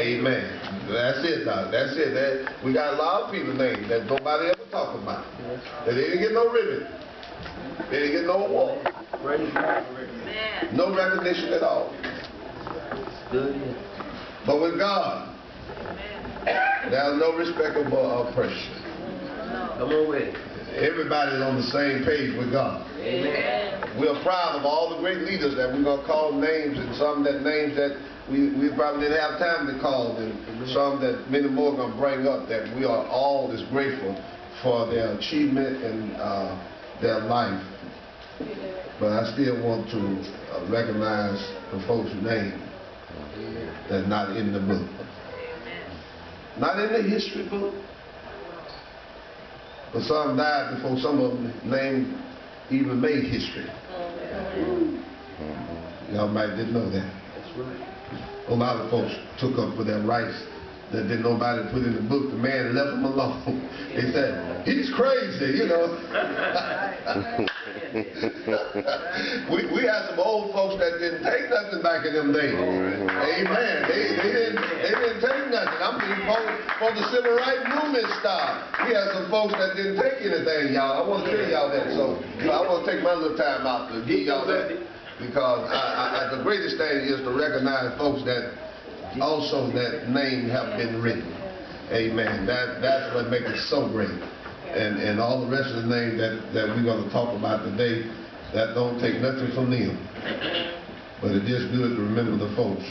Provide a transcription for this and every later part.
Amen. That's it, Doc. That's it. We got a lot of people named that nobody ever talk about. That they didn't get no ribbon. They didn't get no award. No recognition at all. But with God, there's no respect or person. Come on with it. Everybody's on the same page with God. Amen. We're proud of all the great leaders that we're going to call names, and some that names that we probably didn't have time to call, and some that many more are going to bring up, that we are all just grateful for their achievement and their life. But I still want to recognize the folks' names that's not in the book. Not in the history book. But some died before some of them named even made history. Y'all might didn't know that. That's right. A lot of folks took up for their rights that didn't nobody put in the book. The man left them alone. They said, he's crazy, you know. we had some old folks that didn't take nothing back in them days. Amen. They didn't take nothing. I'm before the civil rights movement started. We had some folks that didn't take anything, y'all. I want to tell y'all that. So I want to take my little time out to give y'all that. Because the greatest thing is to recognize folks that also that name have been written. Amen. That's what makes it so great. And all the rest of the names that we're going to talk about today, that don't take nothing from them. But it's just good to remember the folks.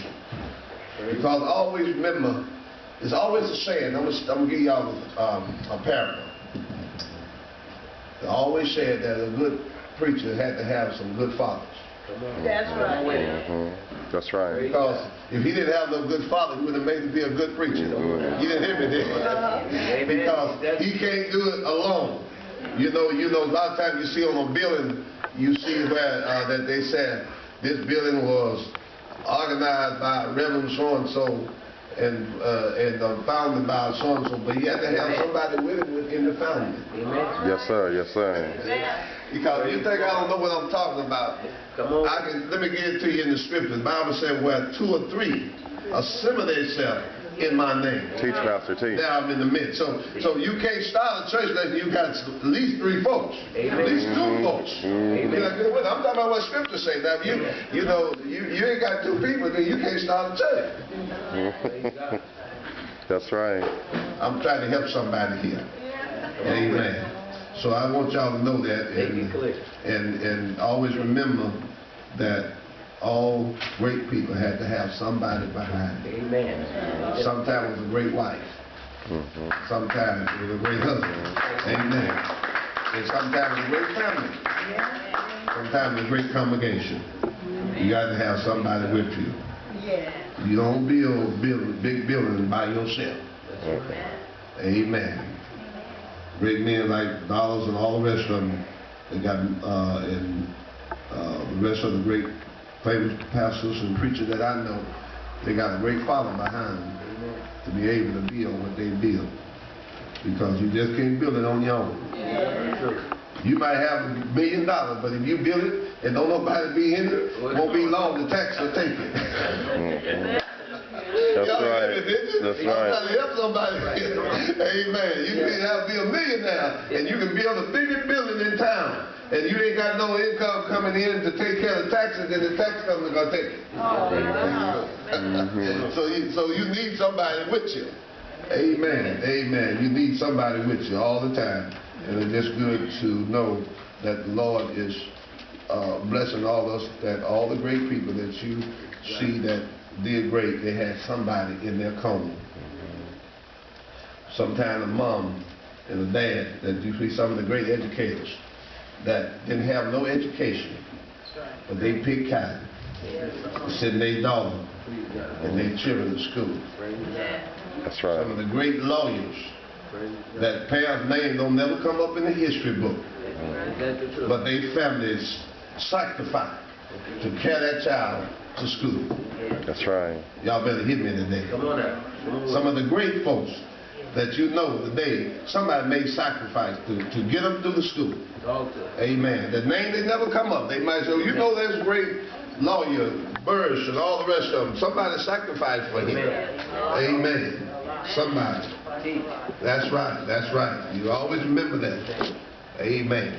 Because always remember, there's always a saying. I'm going to give y'all a parable. They always said that a good preacher had to have some good fathers. That's right. That's right. Because if he didn't have no good father, he would have made to be a good preacher. You didn't hear me there. Because he can't do it alone. You know, a lot of times you see on a building, you see where that they said this building was organized by Reverend so-and-so and founded by so-and-so, but you have to have somebody with him in the founding. Yes, sir. Yes, sir. Because you think I don't know what I'm talking about. Let me get it to you in the scripture. The Bible said where 2 or 3 assemble themselves in my name. Teach, Master, teach. There I'm in the midst. So you can't start a church unless you got at least 3 folks. At least 2 folks. I'm talking about what scripture say. Now you know you ain't got 2 people, then you can't start a church. That's right. I'm trying to help somebody here. Amen. So I want y'all to know that, and always remember that all great people had to have somebody behind them. Amen. Sometimes it was a great wife. Sometimes it was a great husband. Amen. And sometimes it was a great family. Sometimes it's a great congregation. You got to have somebody with you. You don't build big buildings by yourself. Amen. Great men like Dollars and all the rest of them, they got and the rest of the great famous pastors and preachers that I know, they got a great father behind them to be able to build what they build. Because you just can't build it on your own. You might have $1 million, but if you build it and don't nobody be in it, won't be long the tax will take it. That's right. That's right. I'm trying to help somebody. Amen. You can be a millionaire and you can build the biggest building in town, and you ain't got no income coming in to take care of the taxes, and the tax company's gonna take it. So you need somebody with you. Amen. Amen. You need somebody with you all the time, and it's just good to know that the Lord is blessing all of us, that all the great people that you see that did great, they had somebody in their corner. Sometimes a mom and a dad, that you see some of the great educators that didn't have no education, but they picked cotton, sending their daughter and their children to school. That's right. Some of the great lawyers that parents' names don't never come up in the history book, but their families sacrificed to carry that child to school. That's right. Y'all better hit me today. Come on now. Some of the great folks that you know today, somebody made sacrifice to get them through the school. Amen. The name they never come up. They might say, you know, there's great lawyer, Burris, and all the rest of them. Somebody sacrificed for him. Amen. Somebody. That's right. That's right. You always remember that. Amen.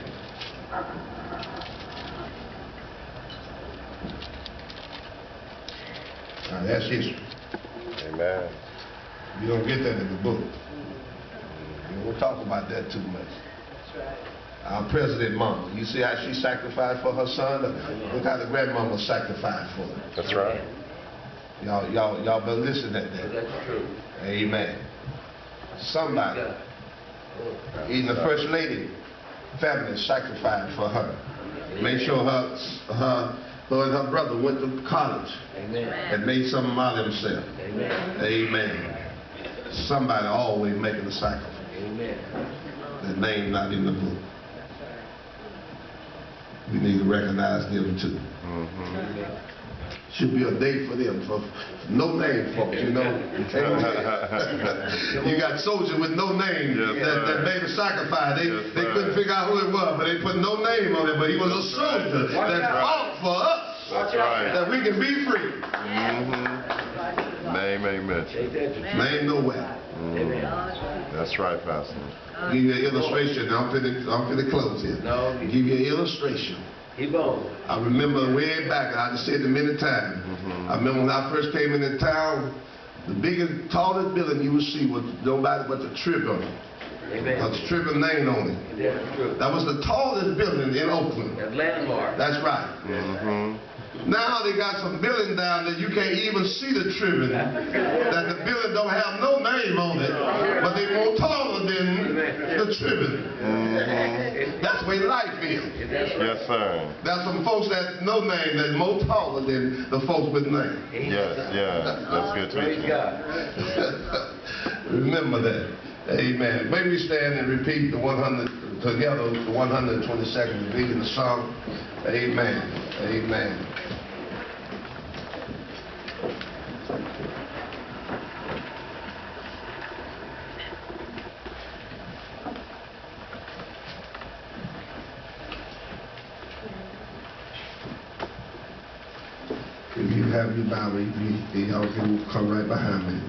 Now that's history. Amen. You don't get that in the book. We won't talk about that too much. Our president mama, you see how she sacrificed for her son? Look how the grandmama sacrificed for him. That's right. Y'all better listen at that. That's true. Amen. Somebody, even the first lady, family sacrificed for her. Make sure her and her brother went to college. Amen. And made something out of himself. Amen. Amen. Somebody always making a sacrifice. Amen. That name not in the book. We need to recognize them too. Should be a day for them, for no name folks, you know. You got soldiers with no name that made a sacrifice. They couldn't figure out who it was, but they put no name on it. But he was a soldier that fought for us. That's right. That we can be free. Name ain't mentioned. Name nowhere. That's right, Pastor. Give you an illustration. I'm finna close here. No. Give you an illustration. Keep on. I remember way back, I just said it many times. I remember when I first came into town, the biggest, tallest building you would see was nobody but the Tribune. Amen. A Tribune name on it. That's true. That was the tallest building in Oakland. That landmark. That's right. Now they got some building down there you can't even see the Tribune. That the building don't have no name on it, but they more taller than the Tribune. That's the way life is. Yes, sir. There's some folks that no name that's more taller than the folks with name. Yes, that's good Praise teaching. God. Remember that. Amen. Maybe we stand and repeat the 100 together, the 122nd reading the song. Amen. Amen. If you have your Bible, y'all can come right behind me.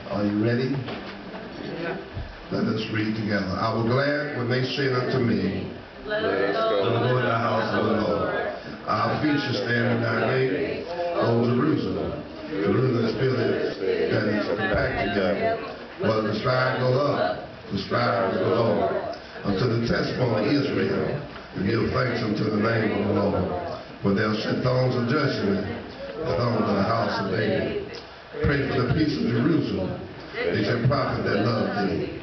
Are you ready? Let us read together. I was glad when they said unto me, Let us go to the house of the Lord. Our feet shall stand in thy gate, O Jerusalem. Jerusalem is building that is compacted together. But the stride go up, the stride go lower. Unto the testimony of Israel, to give thanks unto the name of the Lord. For thou shalt thrones of judgment, the thrones of the house of David. Pray for the peace of Jerusalem. They shall profit that love thee.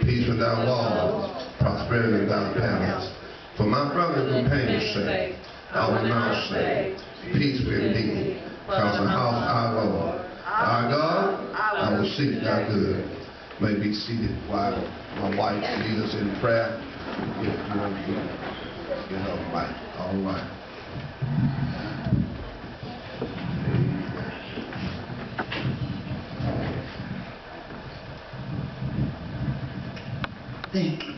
Peace in thy walls, prosperity in thy palace. For my brother and companion's sake, I will now say, peace be in thee, cause the house our Lord. Our God, I will seek thy good. May be seated while my wife leads us in prayer. If you want to get her mic. All right. Thank you.